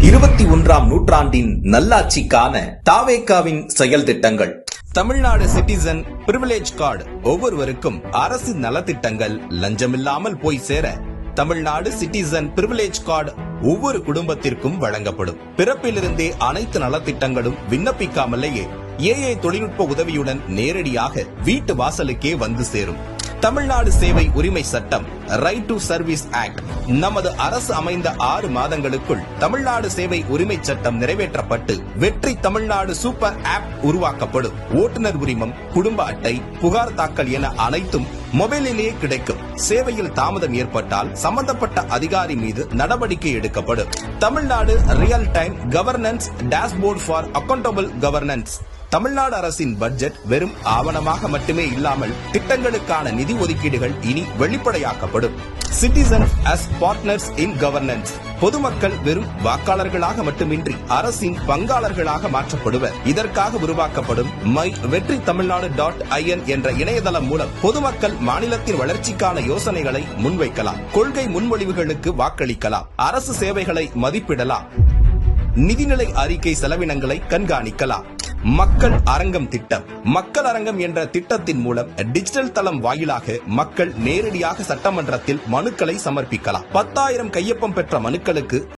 21ஆம் நூற்றாண்டின் நல்லாட்சிக்கான தாவேகாவின் செயல் திட்டங்கள். தமிழ்நாடு சிட்டிசன் பிரிவிலேஜ் கார்டு ஒவ்வொருவருக்கும் அரசு நலத்திட்டங்கள் லஞ்சமில்லாமல் போய் சேர தமிழ்நாடு சிட்டிசன் பிரிவிலேஜ் கார்டு ஒவ்வொரு குடும்பத்திற்கும் வழங்கப்படும். பிறப்பிலிருந்தே அனைத்து நலத்திட்டங்களும் விண்ணப்பிக்காமலேயே ஏஐ தொழில்நுட்ப உதவியுடன் நேரடியாக வீட்டு வாசலுக்கே வந்து சேரும். தமிழ்நாடு சேவை உரிமை சட்டம் ரைட் டு சர்வீஸ் ஆக்ட் நமது அரசு அமைந்த 6 மாதங்களுக்குள் தமிழ்நாடு சேவை உரிமை சட்டம் நிறைவேற்றப்பட்டு வெற்றி தமிழ்நாடு சூப்பர் ஆப் உருவாக்கப்படும். ஓட்டுநர் உரிமம், குடும்ப அட்டை, புகார் தாக்கல் என அனைத்தும் மொபைலிலேயே கிடைக்கும். சேவையில் தாமதம் ஏற்பட்டால் சம்பந்தப்பட்ட அதிகாரி மீது நடவடிக்கை எடுக்கப்படும். Tamil Nadu real time governance dashboard for accountable governance. Tamil Nadu அரசின் பட்ஜெட் வெறும் ஆவணமாக மட்டுமே இல்லாமல் திட்டங்களுக்கான நிதி ஒதுக்கீடுகள் இனி வெளிப்படையாக்கப்படும். Citizens as partners in governance. பொதுமக்கள் வெறும் வாக்காளர்களாக மட்டுமின்றி அரசின் பங்காளர்களாக மாற்றப்படுவர். இதற்காக உருவாக்கப்படும் மை வெற்றி தமிழ்நாடு .in என்ற இணையதளம் மூலம் பொதுமக்கள் மாநிலத்தின் வளர்ச்சிக்கான யோசனைகளை முன்வைக்கலாம், கொள்கை முன்மொழிவுகளுக்கு வாக்களிக்கலாம், அரசு சேவைகளை மதிப்பிடலாம், நிதிநிலை அறிக்கை செலவினங்களை கண்காணிக்கலாம். மக்கள் அரங்கம் திட்டம். மக்கள் அரங்கம் என்ற திட்டத்தின் மூலம் டிஜிட்டல் தளம் வாயிலாக மக்கள் நேரடியாக சட்டமன்றத்தில் மனுக்களை சமர்ப்பிக்கலாம். 10,000 கையொப்பம் பெற்ற மனுக்களுக்கு